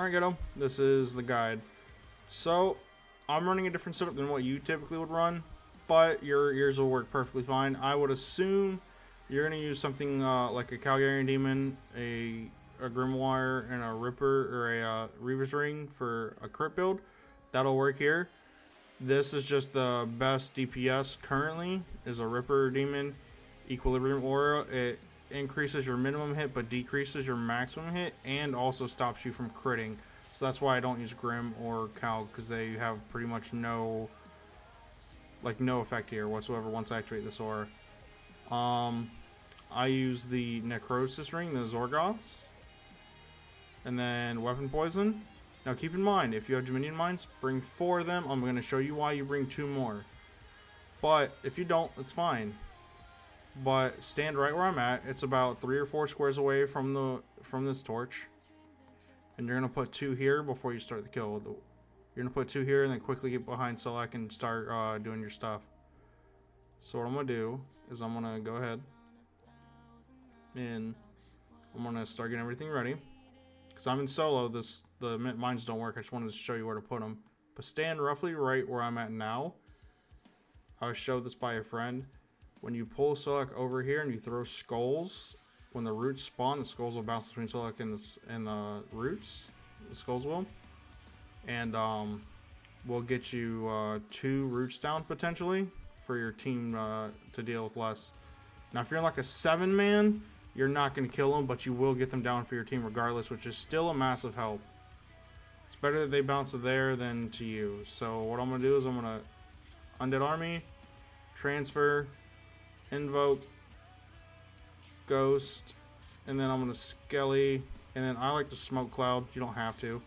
Alright, Ghetto, this is the guide. So, I'm running a different setup than what you typically would run, but yours will work perfectly fine. I would assume you're going to use something like a Calgarian Demon, a Grimoire, and a Ripper, or a Reaver's Ring for a crit build. That'll work here. This is just the best DPS currently, is a Ripper Demon. Equilibrium Aura, it increases your minimum hit but decreases your maximum hit and also stops you from critting. So that's why I don't use Grim or Cal, because they have pretty much no effect here whatsoever once I activate this aura. I use the Necrosis Ring, the Zorgoths, and then Weapon Poison. Now keep in mind, if you have Dominion Mines, bring 4 of them. I'm going to show you why you bring 2 more. But if you don't, it's fine. But stand right where I'm at. It's about 3 or 4 squares away from this torch. And you're going to put 2 here before you start the kill. You're going to put 2 here and then quickly get behind Solak and start doing your stuff. So what I'm going to do is I'm going to go ahead and I'm going to start getting everything ready. Because I'm in solo, the mines don't work. I just wanted to show you where to put them. But stand roughly right where I'm at now. I was showed this by a friend. When you pull Solak over here and you throw skulls, when the roots spawn, the skulls will bounce between Solak and the roots. The skulls will. And we'll get you 2 roots down potentially for your team to deal with less. Now if you're like a 7-man, you're not going to kill them, but you will get them down for your team regardless, which is still a massive help. It's better that they bounce to there than to you. So what I'm going to do is I'm going to Undead Army, transfer, invoke, ghost, and then I'm going to Skelly, and then I like to smoke cloud. You don't have to.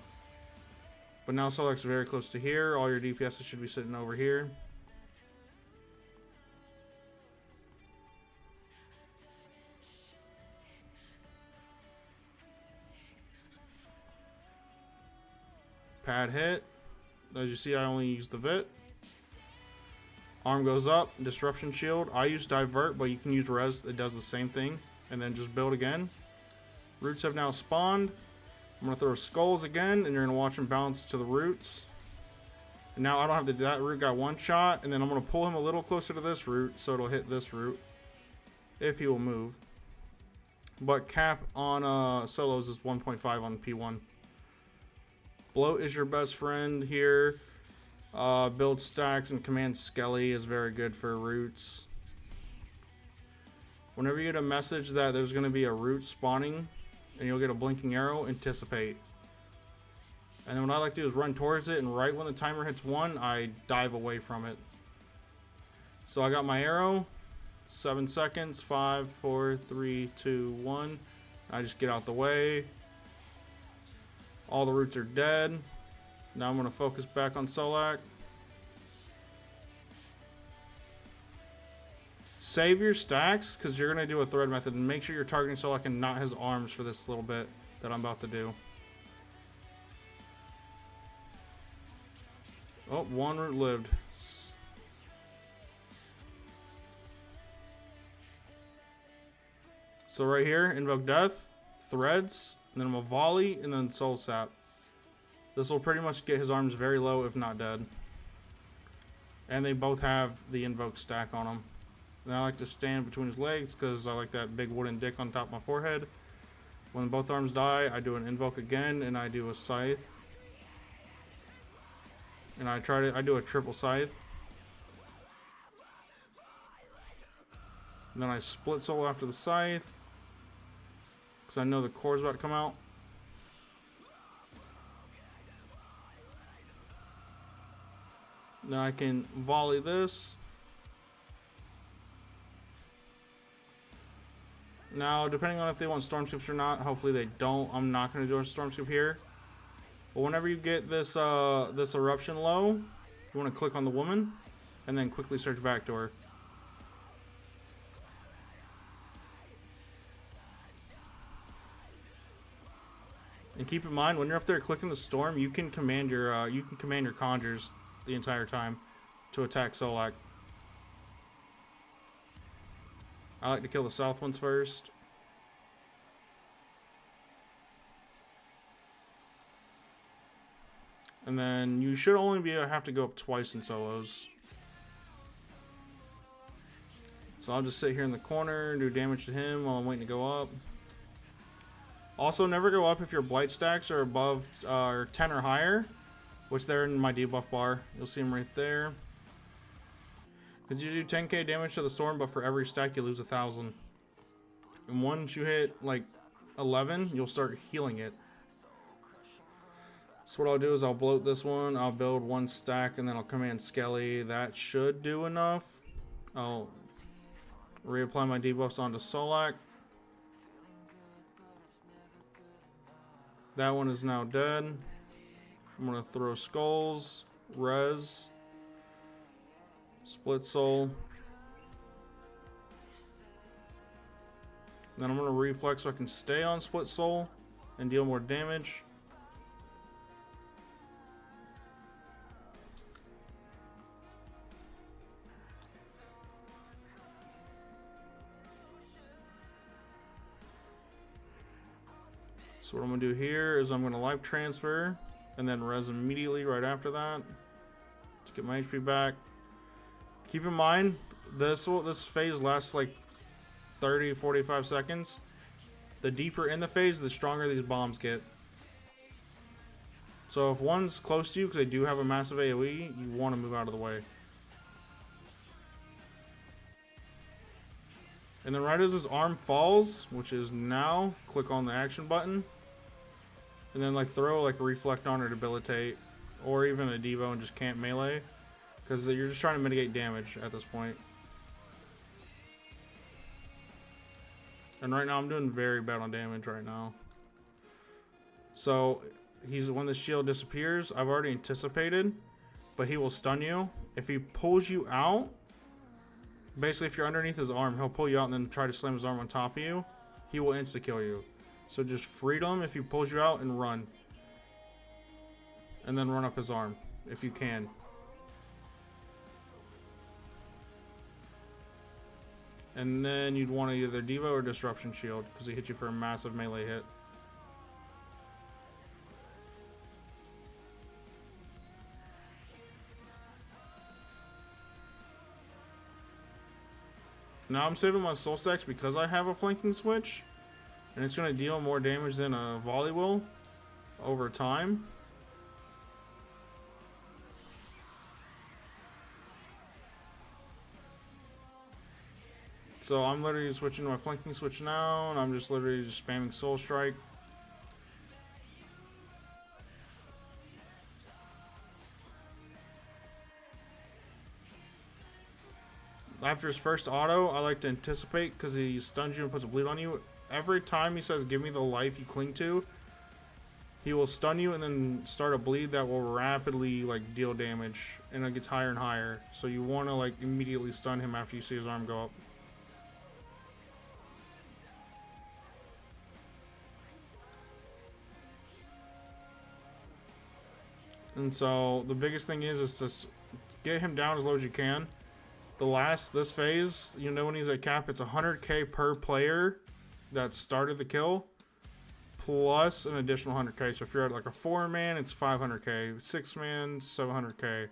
But now Solak's very close to here. All your DPSs should be sitting over here. Pad hit. As you see, I only use the Vit. Arm goes up, disruption shield. I use divert, but you can use res. It does the same thing. And then just build again. Roots have now spawned. I'm going to throw skulls again, and you're going to watch them bounce to the roots. And now I don't have to do that. Root got 1 shot, and then I'm going to pull him a little closer to this root, so it'll hit this root. If he will move. But cap on solos is 1.5 on P1. Bloat is your best friend here. Build stacks and command Skelly is very good for roots. Whenever you get a message that there's going to be a root spawning and you'll get a blinking arrow, anticipate. And then what I like to do is run towards it, and right when the timer hits 1, I dive away from it. So I got my arrow, 7 seconds, 5, 4, 3, 2, 1. I just get out the way. All the roots are dead. Now I'm going to focus back on Solak. Save your stacks, because you're going to do a thread method, and make sure you're targeting Solak and not his arms for this little bit that I'm about to do. Oh, 1 root lived. So right here, invoke death, threads, and then I'm a volley, and then soul sap. This will pretty much get his arms very low, if not dead. And they both have the invoke stack on them. And I like to stand between his legs because I like that big wooden dick on top of my forehead. When both arms die, I do an invoke again, and I do a scythe. And I do a triple scythe. And then I split soul after the scythe, because I know the core's about to come out. Now I can volley this. Now, depending on if they want storm skips or not, hopefully they don't. I'm not going to do a storm skip here. But whenever you get this this eruption low, you want to click on the woman and then quickly search back to her. And keep in mind, when you're up there clicking the storm, you can command your conjures the entire time to attack Solak. I like to kill the south ones first. And then you should only have to go up twice in solos. So I'll just sit here in the corner and do damage to him while I'm waiting to go up. Also, never go up if your blight stacks are above or 10 or higher, which they're in my debuff bar. You'll see them right there. Because you do 10k damage to the storm, but for every stack you lose 1,000. And once you hit like 11, you'll start healing it. So what I'll do is I'll bloat this one, I'll build one stack, and then I'll command Skelly. That should do enough. I'll reapply my debuffs onto Solak. That one is now dead. I'm going to throw Skulls, Res, Split Soul. Then I'm going to reflex so I can stay on Split Soul and deal more damage. So what I'm going to do here is I'm going to life transfer and then res immediately right after that to get my HP back. Keep in mind, this phase lasts like 30-45 seconds. The deeper in the phase, the stronger these bombs get. So if one's close to you, because they do have a massive AoE, you want to move out of the way. And then right as his arm falls, which is now, click on the action button. And then like throw like a reflect on or debilitate, or even a Devo and just can't melee, because you're just trying to mitigate damage at this point. And right now I'm doing very bad on damage right now. So when the shield disappears, I've already anticipated, but he will stun you. If he pulls you out, basically if you're underneath his arm, he'll pull you out and then try to slam his arm on top of you. He will insta-kill you. So just freedom if he pulls you out and run. And then run up his arm, if you can. And then you'd want to either Devo or Disruption Shield, because he hit you for a massive melee hit. Now I'm saving my soul stacks because I have a flanking switch. And it's going to deal more damage than a volley will over time. So I'm literally switching to my flanking switch now, and I'm just literally just spamming Soul Strike. After his first auto, I like to anticipate because he stuns you and puts a bleed on you. Every time he says, give me the life you cling to, he will stun you and then start a bleed that will rapidly like deal damage, and it gets higher and higher. So you want to like immediately stun him after you see his arm go up. And so the biggest thing is to get him down as low as you can. This phase, you know, when he's at cap, it's 100k per player that started the kill, plus an additional 100k. So if you're at like a 4-man, it's 500k, 6-man, 700k,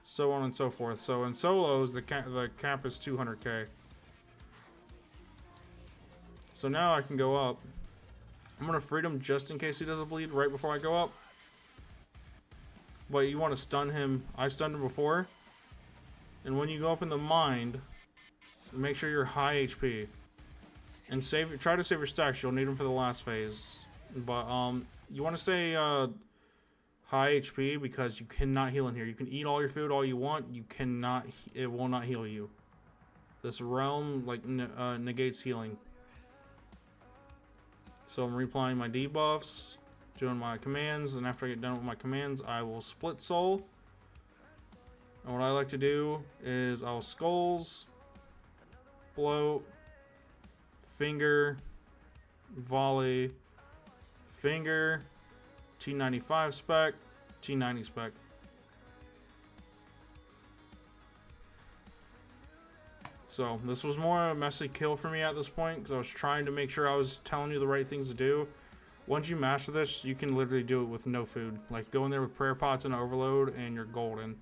so on and so forth. So in solos, the cap is 200k. So now I can go up. I'm gonna freedom just in case he doesn't bleed right before I go up. But you want to stun him. I stunned him before. And when you go up in the mind, make sure you're high HP. And try to save your stacks. You'll need them for the last phase. But you want to stay high HP because you cannot heal in here. You can eat all your food all you want. You cannot. It will not heal you. This realm like negates healing. So I'm replying my debuffs, doing my commands, and after I get done with my commands, I will split soul. And what I like to do is I'll skulls, bloat, finger, volley, finger, T95 spec, T90 spec. So this was more a messy kill for me at this point because I was trying to make sure I was telling you the right things to do. Once you master this, you can literally do it with no food. Like, go in there with prayer pots and overload, and you're golden.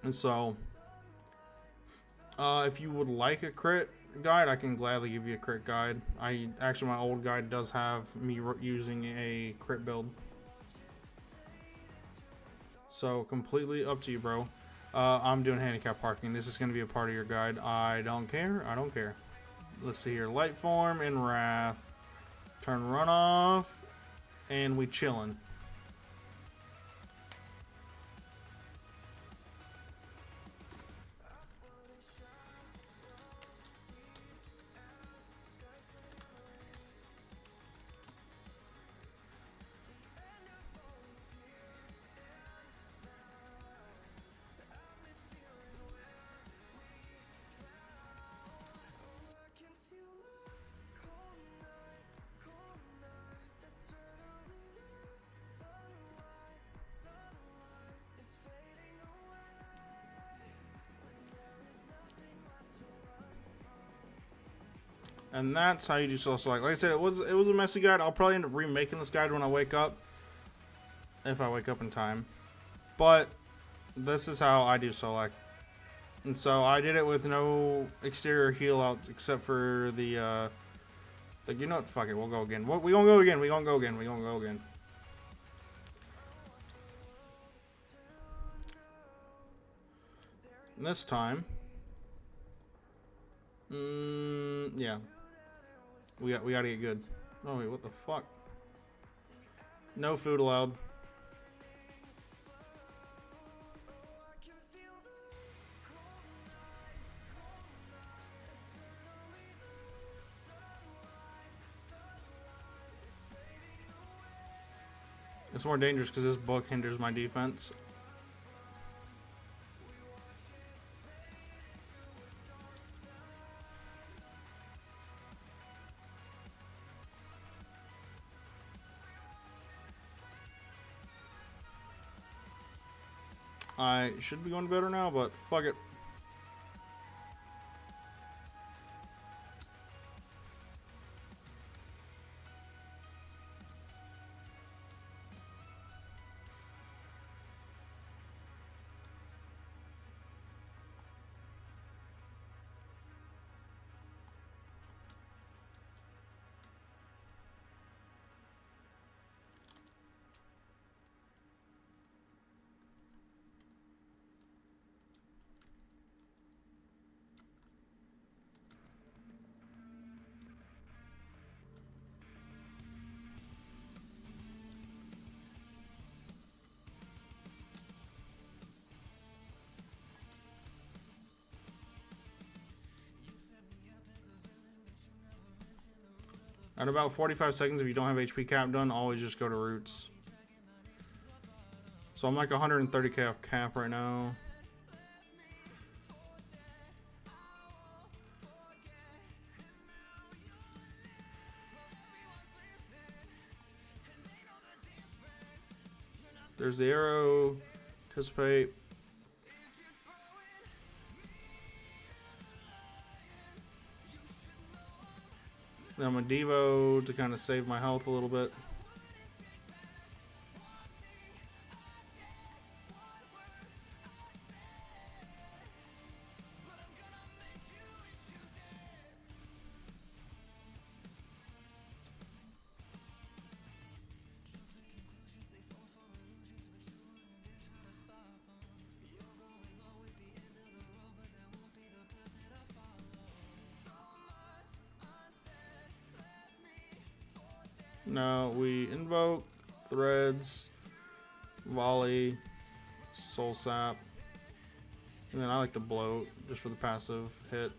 And so, if you would like a crit guide, I can gladly give you a crit guide. Actually, my old guide does have me using a crit build. So, completely up to you, bro. I'm doing handicap parking. This is going to be a part of your guide. I don't care. I don't care. Let's see here. Light form and wrath. Turn runoff. And we chillin'. And that's how you do soul select. Like I said, it was a messy guide. I'll probably end up remaking this guide when I wake up. If I wake up in time. But this is how I do select. And so I did it with no exterior heal outs except for the you know what, fuck it, we'll go again. We gonna go again, we gonna go again, we gonna go again. And this time, yeah. We gotta get good. Oh wait, what the fuck? No food allowed. It's more dangerous because this book hinders my defense. I should be going better now, but fuck it. At about 45 seconds, if you don't have HP cap done, always just go to roots. So I'm like 130k off cap right now. There's the arrow. Anticipate. Then I'm a Devo to kind of save my health a little bit. Now we invoke, threads, volley, soul sap, and then I like to bloat just for the passive hit.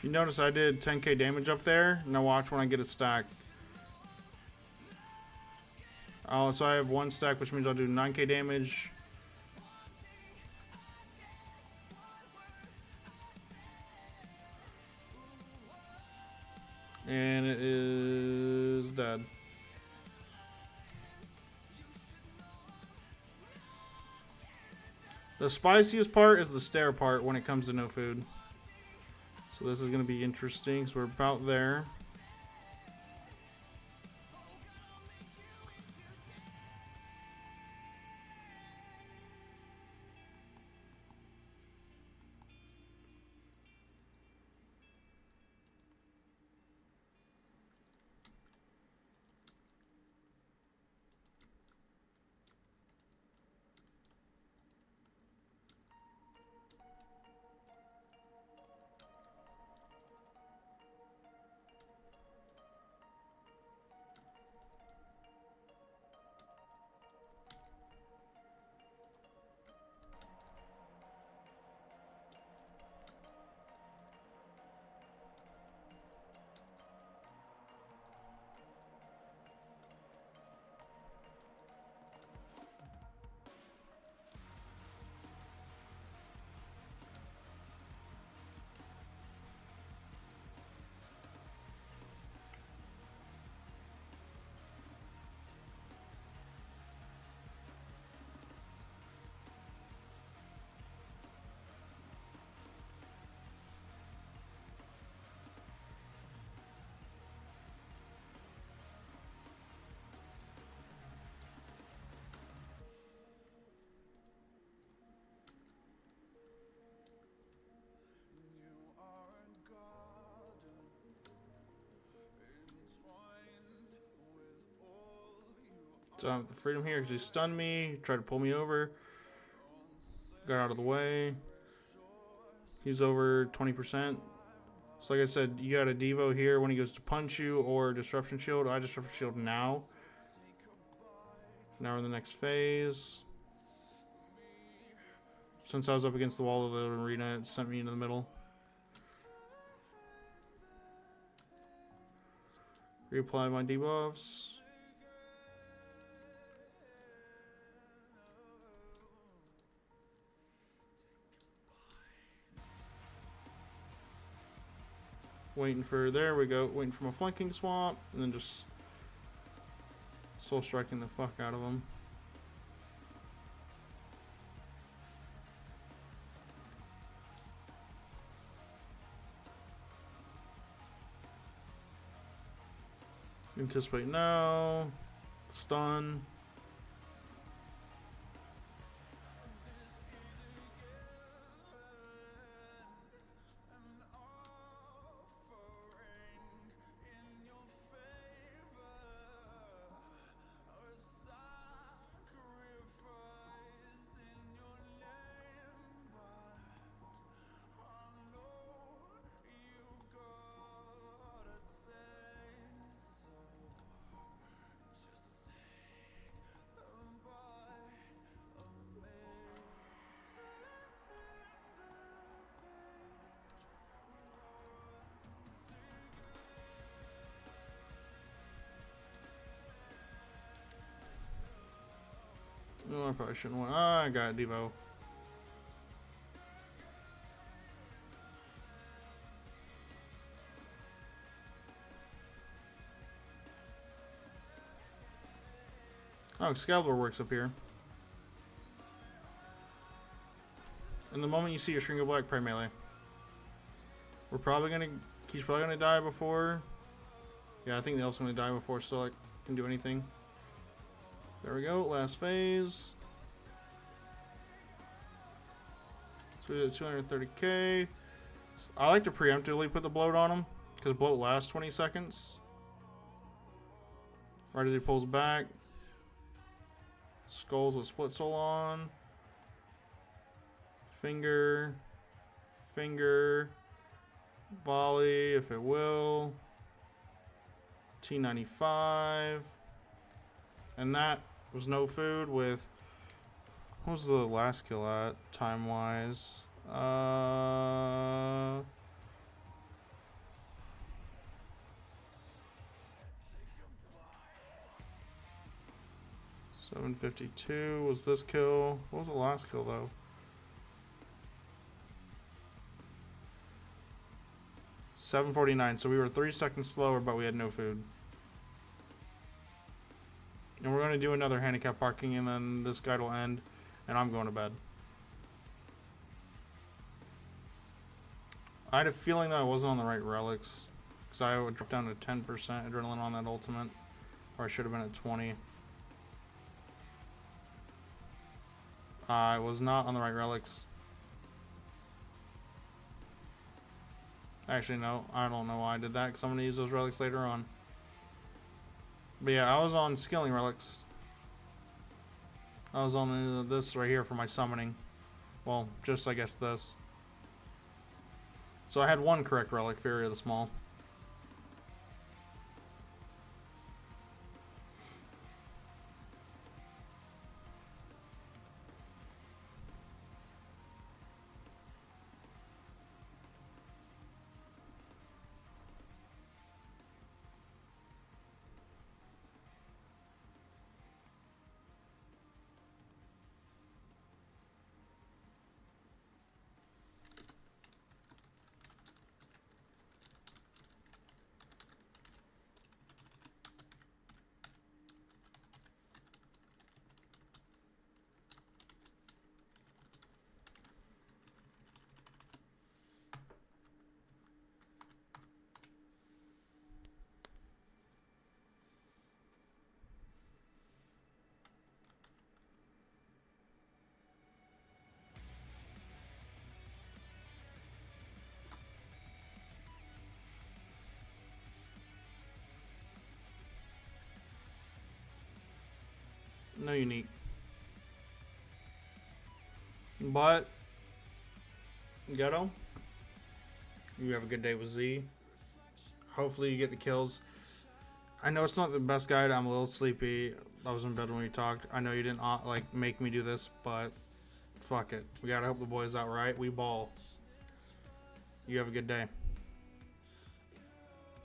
If you notice, I did 10k damage up there. Now watch when I get a stack. Oh, so I have one stack, which means I'll do 9k damage. And it is dead. The spiciest part is the stair part when it comes to no food. So this is going to be interesting. So we're about there. So I have the freedom here because he stunned me, tried to pull me over. Got out of the way. He's over 20%. So like I said, you got a Devo here when he goes to punch you or Disruption Shield. I Disruption Shield now. Now we're in the next phase. Since I was up against the wall of the arena, it sent me into the middle. Reapply my debuffs. Waiting for, there we go, waiting for my flanking swamp, and then just soul striking the fuck out of him. Anticipate now. Stun. Oh, I probably shouldn't want. I got Devo. Oh, Excalibur works up here. And the moment you see your String of Black, pray melee. We're probably gonna. He's probably gonna die before. Yeah, I think the elf's gonna die before Stoic can do anything. There we go, last phase. So we did 230k. I like to preemptively put the bloat on him, because bloat lasts 20 seconds. Right as he pulls back. Skulls with split soul on. Finger. Finger. Volley, if it will. T95. And that was no food with... What was the last kill at, time-wise? 752 was this kill. What was the last kill though? 749. So we were 3 seconds slower, but we had no food. And we're going to do another handicap parking, and then this guide will end, and I'm going to bed. I had a feeling that I wasn't on the right relics, because I would drop down to 10% adrenaline on that ultimate, or I should have been at 20. I was not on the right relics. Actually, no, I don't know why I did that, because I'm going to use those relics later on. But yeah, I was on skilling relics. I was on this right here for my summoning. Well, just I guess this. So I had one correct relic, Fury of the Small. No unique. But, Ghetto, you have a good day with Z. Hopefully you get the kills. I know it's not the best guide. I'm a little sleepy. I was in bed when we talked. I know you didn't like make me do this, but fuck it. We gotta help the boys out, right? We ball. You have a good day.